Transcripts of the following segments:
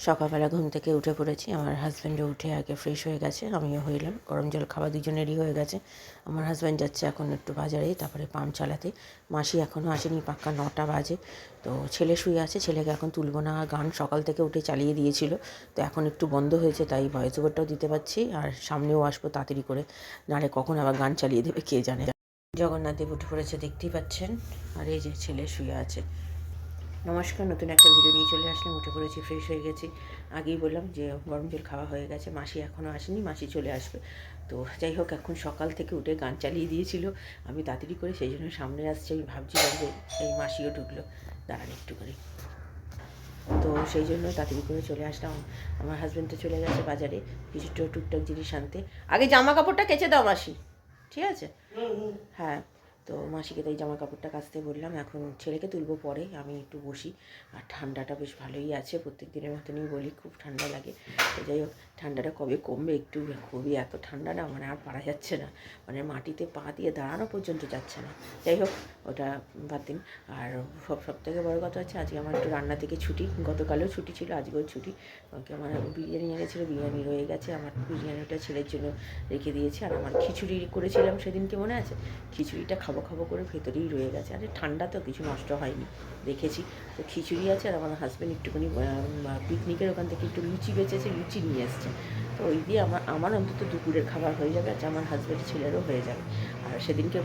সকালবেলা ঘুম থেকে উঠে পড়েছি। আমার হাজব্যান্ডও উঠে আগে ফ্রেশ হয়ে গেছে, আমিও হইলাম। গরম জল খাওয়া দুজনেরই হয়ে গেছে। আমার হাজব্যান্ড যাচ্ছে এখন একটু বাজারে, তারপরে পাম্প চালাতে। মাসি এখনও আসেনি, পাক্কা 9টা বাজে। তো ছেলে শুয়ে আছে, ছেলেকে এখন তুলব না। গান সকাল থেকে উঠে চালিয়ে দিয়েছিল, তো এখন একটু বন্ধ হয়েছে, তাই ভয়েস ওভারটাও দিতে পারছি। আর সামনেও আসবো তাড়াতাড়ি করে, নাহলে কখন আবার গান চালিয়ে দেবে কে জানে। জগন্নাথ দেব উঠে পড়েছে, দেখতেই পাচ্ছেন। আর এই যে ছেলে শুয়ে আছে। নমস্কার, নতুন একটা ভিডিও নিয়ে চলে আসলাম। উঠে পড়েছি, ফ্রেশ হয়ে গেছি। আগেই বললাম যে গরম জল খাওয়া হয়ে গেছে। মাসি এখনও আসেনি, মাসি চলে আসবে। তো যাই হোক, এখন সকাল থেকে উঠে গান চালিয়ে দিয়েছিল, আমি তাড়াতাড়ি করে সেই জন্য সামনে আসছে। আমি ভাবছিলাম যে এই মাসিও ঢুকলো, দাঁড়ান একটু করে। তো সেই জন্য তাড়াতাড়ি করে চলে আসলাম। আমার হাজব্যান্ড তো চলে গেছে বাজারে কিছু টুকটাক জিনিস আনতে। আগে জামা কাপড়টা কেচে দাও মাসি, ঠিক আছে? হ্যাঁ। তো মাসিকে তাই জামা কাপড়টা কাচতে বললাম। এখন ছেলেকে তুলবো পরে, আমি একটু বসি। আর ঠান্ডাটা বেশ ভালোই আছে, প্রত্যেক দিনের মতনই বলি খুব ঠান্ডা লাগে। তো যাই হোক, ঠান্ডাটা কবে কমবে একটু, খুবই এত ঠান্ডা না, মানে আর পারা যাচ্ছে না, মানে মাটিতে পা দিয়ে দাঁড়ানো পর্যন্ত যাচ্ছে না। যাই হোক, ওটা বাদ দিন। আর সব থেকে বড়ো কথা হচ্ছে, আজকে আমার একটু রান্না থেকে ছুটি। গতকালও ছুটি ছিল, আজকেও ছুটি। ওকে আমার বিরিয়ানি এনেছিলো, বিরিয়ানি রয়ে গেছে। আমার বিরিয়ানিটা ছেলের জন্য রেখে দিয়েছি। আর আমার খিচুড়ি করেছিলাম সেদিনকে, মনে আছে? খিচুড়িটা খাবো খাবো করে ভেতরেই রয়ে গেছে। আরে ঠান্ডা তো, কিছু নষ্ট হয়নি, দেখেছি। তো খিচুড়ি আছে। আর আমার হাজব্যান্ড একটুখানি পিকনিকের ওখান থেকে একটু লুচি বেঁচেছে, লুচি নিয়ে এসছে। তো ওই দিয়ে আমার অন্তত দুপুরের খাবার হয়ে যাবে, আর আমার হাজব্যান্ড ছেলেরও হয়ে যাবে। আর সেদিনকে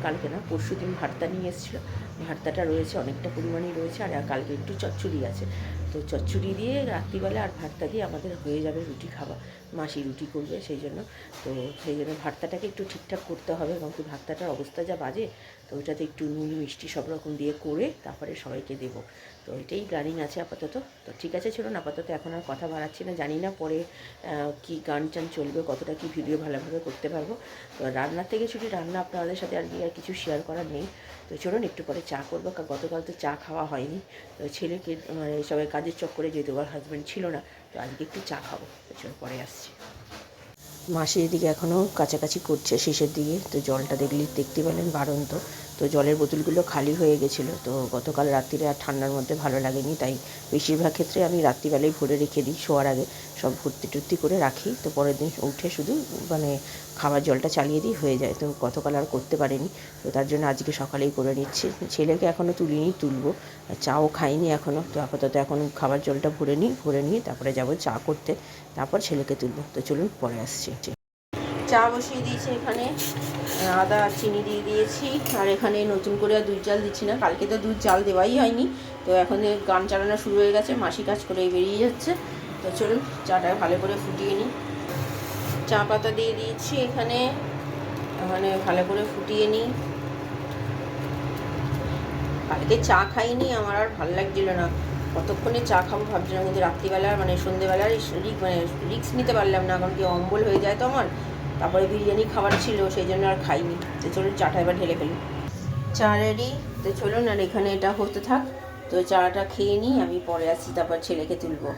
কালকে না পরশু দিন ভর্তা নিয়ে এসেছিলো, ভর্তাটা রয়েছে, অনেকটা পরিমাণেই রয়েছে। আর কালকে একটু চচ্চড়ি আছে। তো চচ্চড়ি দিয়ে রাত্রিবেলা আর ভর্তা দিয়ে আমাদের হয়ে যাবে রুটি খাওয়া। মাসি রুটি করবে সেই জন্য। তো সেই জন্য ভর্তাটাকে একটু ঠিকঠাক করতে হবে, এবং কি ভর্তাটার অবস্থা যা বাজে। তো ওইটাতে একটু নুন মিষ্টি সব রকম দিয়ে করে তারপরে সবাইকে দেবো। তো এটাই প্ল্যানিং আছে আপাতত। তো ঠিক আছে, চলুন আপাতত এখন আর কথা বাড়াচ্ছি না। জানি না পরে কি গান টান চলবে, কতটা কি ভিডিও ভালোভাবে করতে পারবো। তো রান্নার থেকে ছুটি, রান্না আপনাদের সাথে আর কিছু শেয়ার করার নেই। তো চলুন একটু পরে চা করবো, গতকাল তো চা খাওয়া হয়নি। তো ছেলেকে মানে সবাই কাজের চক্করে, যেহেতু আমার হাজব্যান্ড ছিল না, তো আজকে একটু চা খাবো। তো চলুন পরে আসছি। মাসির দিকে এখনও কাছাকাছি করছে শেষের দিকে। তো জলটা দেখতে পেলেন বাড়ন্ত। তো জলের বোতলগুলো খালি হয়ে গেছিলো। তো গতকাল রাত্রিরে আর ঠান্ডার মধ্যে ভালো লাগেনি, তাই বেশিরভাগ ক্ষেত্রে আমি রাত্রিবেলায় ভরে রেখে দিই, শোয়ার আগে সব ভর্তি টর্তি করে রাখি। তো পরের দিন উঠে শুধু মানে খাবার জলটা চালিয়ে দিই, হয়ে যায়। তো গতকাল আর করতে পারিনি, তো তার জন্য আজকে সকালেই করে নিচ্ছি। ছেলেকে এখনও তুলিনি, তুলবো। চাও খাইনি এখনও। তো আপাতত এখন খাবার জলটা ভরে নিয়ে তারপরে যাব চা করতে, তারপর ছেলেকে তুলবো। তো চলুন পরে আসছি। চা বসিয়ে দিয়েছি এখানে, আদা আর চিনি দিয়ে দিয়েছি। আর এখানে নতুন করে আর দুধ জাল দিচ্ছি না, কালকে তো দুধ জাল দেওয়াই হয়নি। তো এখন গান চালানো শুরু হয়ে গেছে, মাসি কাজ করে বেরিয়ে যাচ্ছে। তো চলুন চাটা ভালো করে ফুটিয়ে নিই। চা পাতা দিয়ে দিয়েছি এখানে, ভালো করে ফুটিয়ে নিই। কালকে চা খাইনি, আমার আর ভালো লাগছিল না, কতক্ষণে চা খাবো ভাবছিলাম। কিন্তু রাত্রিবেলা মানে সন্ধ্যেবেলার রিক্স নিতে পারলাম না, কারণ কি অম্বল হয়ে যায় তো আমার। তারপরে বিরিয়ানি খাবার ছিল, সেই জন্য আর খাইনি। তো চলুন চাটা এবার ঢেলে ফেলি। চা রেডি। তো চলুন, আর এখানে এটা হতে থাক। তো চাটা খেয়ে নিই, আমি পরে আসছি, তারপর ছেলেকে তুলবো।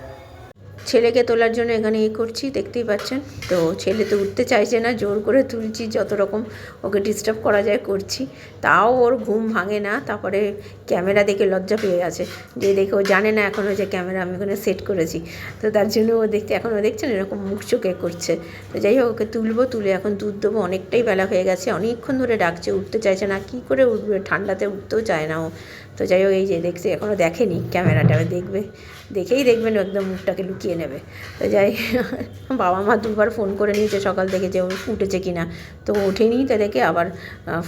ছেলেকে তোলার জন্য এখানে করছি, দেখতেই পাচ্ছেন। তো ছেলে তো উঠতে চাইছে না, জোর করে তুলছি, যত রকম ওকে ডিস্টার্ব করা যায় করছি। তাও ওর ঘুম ভাঙে না। তারপরে ক্যামেরা দেখে লজ্জা পেয়ে গেছে, যে দেখে ও জানে না এখনও যে ক্যামেরা আমি ওখানে সেট করেছি। তো তার জন্য ও এখনও দেখছেন এরকম মুখ চোখে করছে। তো যাই হোক, ওকে তুলে এখন দুধ দেবো। অনেকটাই বেলা হয়ে গেছে, অনেকক্ষণ ধরে ডাকছে, উঠতে চাইছে না। কী করে উঠবে, ঠান্ডাতে উঠতেও চায় না ও। তো যাই হোক, এই যে দেখছে, এখনও দেখেনি ক্যামেরাটা, দেখেই দেখবেন একদম মুখটাকে লুকিয়ে নেবে। তো যাই, বাবা মা দুবার ফোন করে নিয়েছে সকাল থেকে যে ও উঠেছে কি না। তো ওঠেনি, তো দেখে আবার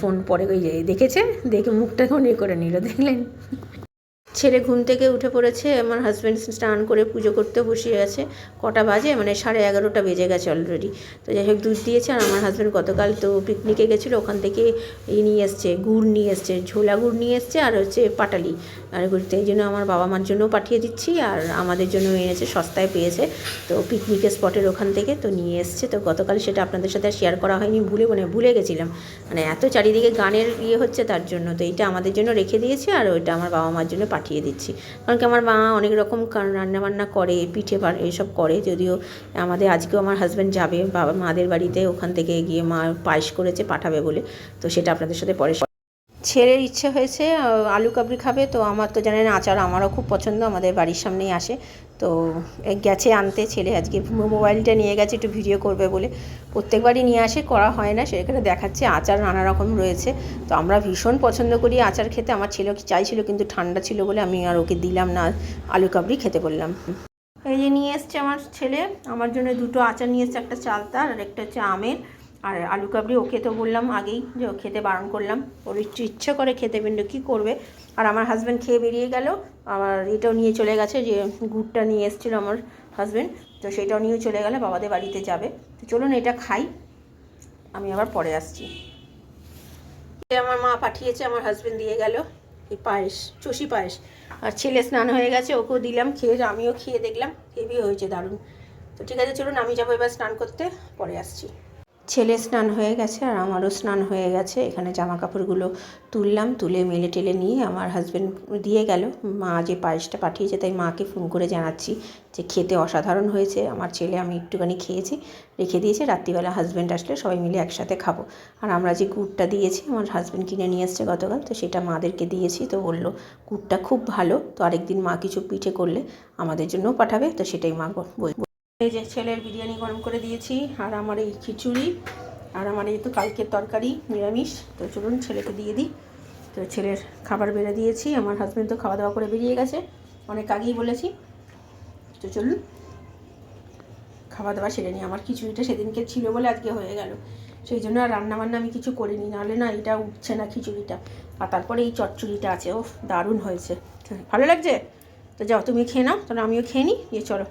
ফোন পরে ওই যে দেখেছে, দেখে মুখটাকেও নিয়ে করে নিল, দেখলেন। ছেলে ঘুম থেকে উঠে পড়েছে, আমার হাজব্যান্ড স্নান করে পুজো করতে বসে গেছে। কটা বাজে, মানে 11:30 বেজে গেছে অলরেডি। তো যাই হোক, দুধ দিয়েছে। আর আমার হাজব্যান্ড গতকাল তো পিকনিকে গেছিলো, ওখান থেকে নিয়ে এসছে, গুড় নিয়ে এসছে, ঝোলা গুড় নিয়ে এসছে, আর হচ্ছে পাটালি আর ঘুরতে। এই জন্য আমার বাবা মার জন্যও পাঠিয়ে দিচ্ছি, আর আমাদের জন্য এনেছে, সস্তায় পেয়েছে। তো পিকনিকের স্পটের ওখান থেকে তো নিয়ে এসছে। তো গতকাল সেটা আপনাদের সাথে শেয়ার করা হয়নি, ভুলে গেছিলাম, মানে এত চারিদিকে গানের হচ্ছে তার জন্য। তো এইটা আমাদের জন্য রেখে দিয়েছি, আর ওইটা আমার বাবা মার জন্য পাঠিয়ে দিচ্ছি। কারণ কি আমার মা অনেক রকম রান্নাবান্না করে, পিঠে এইসব করে। যদিও আজকেও আমার হাজব্যান্ড যাবে মাদের বাড়িতে, ওখান থেকে গিয়ে মা পায়েস করেছে, পাঠাবে বলে। তো সেটা আপনাদের সাথে পরে ছেলের ইচ্ছে হয়েছে আলু কাবলি খাবে, তো আমার তো জানেন আচার আমারও খুব পছন্দ, আমাদের বাড়ির সামনেই আসে। তো গেছে আনতে, ছেলে আজকে মোবাইলটা নিয়ে গেছে একটু ভিডিও করবে বলে। প্রত্যেকবারই নিয়ে আসে, করা হয় না, সেখানে দেখাচ্ছে আচার নানা রকম রয়েছে। তো আমরা ভীষণ পছন্দ করি আচার খেতে, আমার ছেলে চাইছিল কিন্তু ঠান্ডা ছিল বলে আমি আর ওকে দিলাম না, আলু কাবলি খেতে বললাম। এই যে নিয়ে এসছে আমার ছেলে, আমার জন্য দুটো আচার নিয়ে এসছে, একটা চালতার আর একটা হচ্ছে আমের। আর আলু কাবলি ওকে তো বললাম আগেই যে ও খেতে বারণ করলাম, ওর একটু ইচ্ছে করে খেতে, কিন্তু কী করবে। আর আমার হাজব্যান্ড খেয়ে বেরিয়ে গেল, আমার এটাও নিয়ে চলে গেছে, যে গুড়টা নিয়ে এসেছিলো আমার হাজব্যান্ড, তো সেটাও নিয়ে চলে গেলে, বাবাদের বাড়িতে যাবে। তো চলুন এটা খাই, আমি আবার পরে আসছি। আমার মা পাঠিয়েছে, আমার হাজব্যান্ড দিয়ে গেল এই পায়েস, চষি পায়েস। আর ছেলে স্নান হয়ে গেছে, ওকেও দিলাম খেয়ে, আমিও খেয়ে দেখলাম হেভি হয়েছে, দারুণ। তো ঠিক আছে চলুন আমি যাবো এবার স্নান করতে, পরে আসছি। ছেলে স্নান হয়ে গেছে আর আমারও স্নান হয়ে গেছে, এখানে জামা কাপড়গুলো তুললাম, তুলে মেলে টেলে নিয়ে আমার হাজব্যান্ড দিয়ে গেল। মা যে পায়েসটা পাঠিয়েছে তাই মাকে ফোন করে জানাচ্ছি যে খেতে অসাধারণ হয়েছে, আমার ছেলে আমি একটুখানি খেয়েছি, রেখে দিয়েছে, রাত্রিবেলা হাজব্যান্ড আসলে সবাই মিলে একসাথে খাবো। আর আমরা যে গুড়টা দিয়েছি আমার হাজব্যান্ড কিনে নিয়ে এসছে গতকাল, তো সেটা মাদেরকে দিয়েছি, তো বললো গুড়টা খুব ভালো, তো আরেকদিন মা কিছু পিঠে করলে আমাদের জন্যও পাঠাবে, তো সেটাই মা বলবো। এই যে ছেলের বিরিয়ানি গরম করে দিয়েছি, আর আমার এই খিচুড়ি, আর আমার এই তো কালকের তরকারি নিরামিষ। তো চলুন ছেলেকে দিয়ে দিই। তো ছেলের খাবার বেড়ে দিয়েছি, আমার হাজব্যান্ড তো খাওয়া দাওয়া করে বেরিয়ে গেছে অনেক আগেই বলেছি। তো চলুন খাওয়া দাওয়া সেরে নিই, আমার খিচুড়িটা সেদিনকে ছিল বলে আজকে হয়ে গেল, সেই জন্য আর রান্নাবান্না আমি কিছু করিনি, নাহলে না এটা উঠছে না খিচুড়িটা। আর তারপরে এই চচ্চড়িটা আছে, ও দারুণ হয়েছে, ভালো লাগছে। তো যাও তুমি খেয়ে নাও, তাহলে আমিও খেয়ে নিই, দিয়ে চলো।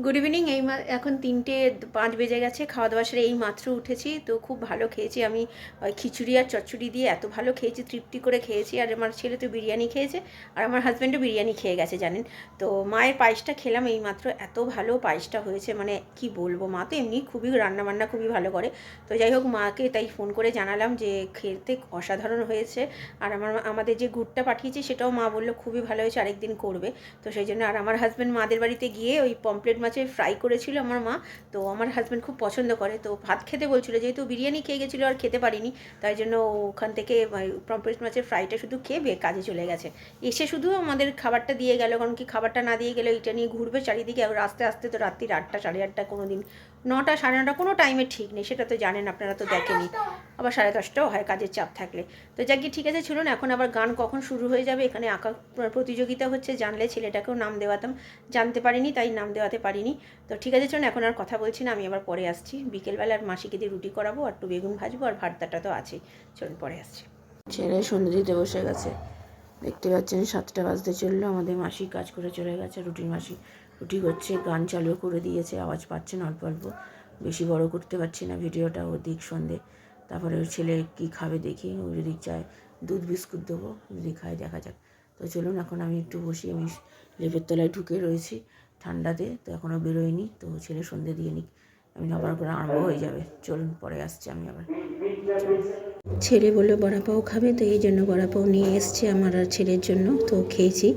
Good evening. এখন 3:05 বেজে গেছে, খাওয়া দাওয়া সেরে এই মাত্র উঠেছি। তো খুব ভালো খেয়েছি আমি, খিচুড়ি আর চচ্চড়ি দিয়ে এত ভালো খেয়েছি, তৃপ্তি করে খেয়েছি। আর আমার ছেলে তো বিরিয়ানি খেয়েছে, আর আমার হাজব্যান্ডও বিরিয়ানি খেয়ে গেছে জানেন। তো মায়ের পায়েসটা খেলাম এই মাত্র, এত ভালো পায়েসটা হয়েছে, মানে কি বলবো, মা তো এমনি খুবই রান্নাবান্না খুবই ভালো করে। তো যাই হোক মাকে তাই ফোন করে জানালাম যে খেতে অসাধারণ হয়েছে। আর আমাদের যে গুড়টা পাঠিয়েছি সেটাও মা বললো খুবই ভালো হয়েছে, আরেকদিন করবে। তো সেই জন্য, আর আমার হাজব্যান্ড মাদের বাড়িতে গিয়ে ওই পমপ্লেট মাছের ফ্রাই করেছিল আমার মা, তো আমার হাজব্যান্ড খুব পছন্দ করে, তো ভাত খেতে বলছিল, যেহেতু বিরিয়ানি খেয়ে গেছিলো আর খেতে পারিনি, তাই জন্য ওখান থেকে পমপ্লেট মাছের ফ্রাইটা শুধু খেয়ে কাজে চলে গেছে। এসে শুধু আমাদের খাবারটা দিয়ে গেল, কারণ কি খাবারটা না দিয়ে গেলে এটা নিয়ে ঘুরবে চারিদিকে, আর আস্তে আস্তে তো রাত্রি 8টা 8:30 কোনো দিন 9টা 9:30 কোনো টাইমে ঠিক নেই, সেটা তো জানেন, আপনারা তো দেখেনি, আবার 10:30টাও হয় কাজের চাপ থাকলে। তো যাক ঠিক আছে চলুন, এখন আবার গান কখন শুরু হয়ে যাবে, এখানে আঁকা প্রতিযোগিতা হচ্ছে, জানলে ছেলেটাকেও নাম দেওয়াতাম, জানতে পারিনি তাই নাম দেওয়াতে পারিনি। তো ঠিক আছে চলুন, এখন আর কথা বলছি না, আমি আবার পরে আসছি, বিকেলবেলা আর মাসিকে দিয়ে রুটি করাবো, আর একটু বেগুন ভাজবো, আর ভাতটা তো আছেই, চলুন পরে আসছি। ছেলে সন্ধ্যে দিতে বসে গেছে, দেখতে পাচ্ছেন 7টা বাজতে চললো, আমাদের মাসি কাজ করে চলে গেছে, রুটির মাসি রুটি করছে, গান চালু করে দিয়েছে, আওয়াজ পাচ্ছেন অল্প অল্প, বেশি বড় করতে পারছি না ভিডিওটা, ও দিক সন্ধে। তারপরে ওর ছেলে কী খাবে দেখি, ও যদি চায় দুধ বিস্কুট দেবো, যদি খায় দেখা যাক। তো চলুন এখন আমি একটু বসি, আমি লেপের তলায় ঢুকে রয়েছি ঠান্ডাতে, তো এখনও বেরোয়নি, তো ছেলে সন্ধে দিয়ে নিক, আমি আবার করে আরম্ভ হয়ে যাবে, চলুন পরে আসছি আমি আবার। ছেলে বললো বড়া পাও খাবে, তো এই জন্য বড়া পাও নিয়ে এসছে আমার আর ছেলের জন্য, তো খেয়েছি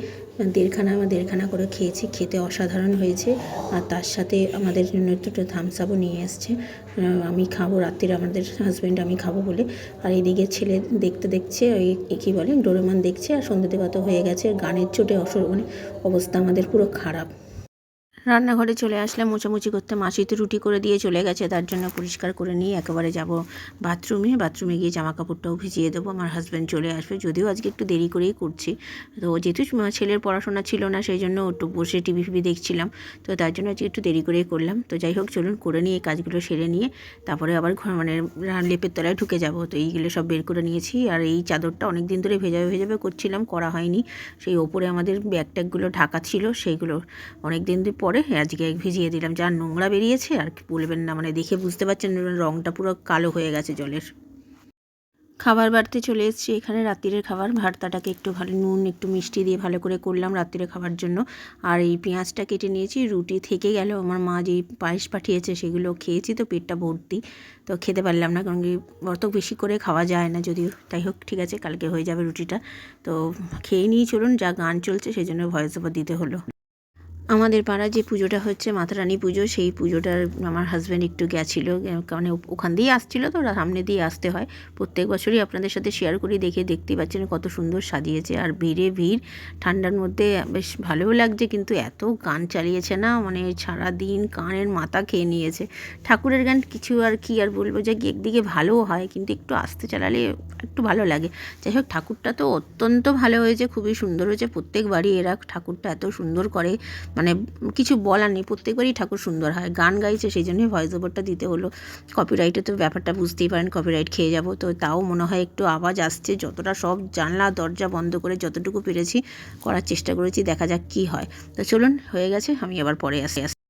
1.5খানা করে খেয়েছি, খেতে অসাধারণ হয়েছে। আর তার সাথে আমাদের জন্য একটু থামস আপও নিয়ে এসছে, আমি খাবো রাত্রির, আমাদের হাজব্যান্ড আমি খাবো বলে। আর এইদিকে ছেলে দেখছে ওই কী বলে ডোরেমন দেখছে, আর সন্ধ্যে দেওয়া তো হয়ে গেছে, গানের চোটে মানে অবস্থা আমাদের পুরো খারাপ। রান্নাঘরে চলে আসলাম মোছামুছি করতে, মাসি তো রুটি করে দিয়ে চলে গেছে, তার জন্য পরিষ্কার করে নিয়ে একেবারে যাব বাথরুমে গিয়ে জামা কাপড়টাও ভিজিয়ে দেবো, আমার হাজব্যান্ড চলে আসবে, যদিও আজকে একটু দেরি করেই করছি, তো যেহেতু ছেলের পড়াশোনা ছিল না সেই জন্য একটু বসে টিভি দেখছিলাম, তো তার জন্য আজকে একটু দেরি করেই করলাম। তো যাই হোক চলুন করে নিয়ে এই কাজগুলো সেরে নিয়ে তারপরে আবার মানে লেপের তলায় ঢুকে যাব। তো এইগুলো সব বের করে নিয়েছি, আর এই চাদরটা অনেক দিন ধরে ভেজাবে করছিলাম, করা হয়নি, সেই ওপরে আমাদের ব্যাগ ট্যাগগুলো ঢাকা ছিল, সেইগুলো অনেক দিন পরে আজকে ভিজিয়ে দিলাম, যা নোংরা বেরিয়েছে আর বলবেন না, মানে দেখে বুঝতে পারছেন রঙটা পুরো কালো হয়ে গেছে জলের। খাবার বাড়তে চলে এসেছি, এখানে রাত্রিরের খাবার, ভর্তাটাকে একটু ভালো নুন একটু মিষ্টি দিয়ে ভালো করে করলাম রাত্রিরে খাবার জন্য। আর এই পেঁয়াজটা কেটে নিয়েছি, রুটি থেকে গেল, আমার মা যেই পায়েস পাঠিয়েছে সেগুলো খেয়েছি, তো পেটটা ভর্তি, তো খেতে পারলাম না, কারণ কি অত বেশি করে খাওয়া যায় না যদিও, তাই হোক ঠিক আছে কালকে হয়ে যাবে রুটিটা। তো খেয়ে নিয়ে চলুন, যা গান চলছে সেই জন্য ভয়েস ওভার দিতে হলো। আমাদের পাড়ায় যে পুজোটা হচ্ছে মাতারানী পুজো, সেই পুজোটার আমার হাজব্যান্ড একটু গেছিলো, কারণ ওখান দিয়েই আসছিলো তো, সামনে দিয়ে আসতে হয়। প্রত্যেক বছরই আপনাদের সাথে শেয়ার করি, দেখতে পাচ্ছেন কত সুন্দর সাজিয়েছে, আর ভিড়ে ভিড়, ঠান্ডার মধ্যে বেশ ভালোও লাগছে, কিন্তু এত গান চালিয়েছে না, মানে সারাদিন কানের মাথা খেয়ে নিয়েছে। ঠাকুরের গান কিছু আর কি আর বলবো, যে একদিকে ভালোও হয়, কিন্তু একটু আস্তে চালালে একটু ভালো লাগে। যাই হোক, ঠাকুরটা তো অত্যন্ত ভালো হয়েছে, খুবই সুন্দর হয়েছে। প্রত্যেকবারই এরা ঠাকুরটা এত সুন্দর করে, মানে কিছু বলার নেই, প্রত্যেকবারই ঠাকুর সুন্দর হয়। গান গাইছে, সেই জন্যই ভয়েস ওভারটা দিতে হলো। কপিরাইটে তো ব্যাপারটা বুঝতেই পারেন, কপিরাইট খেয়ে যাব, তো তাও মনে হয় একটু আওয়াজ আসছে। যতটা সব জানলা দরজা বন্ধ করে যতটুকু পেরেছি করার চেষ্টা করেছি, দেখা যাক কি হয়। তো চলুন, হয়ে গেছে, আমি আবার পরে আসি।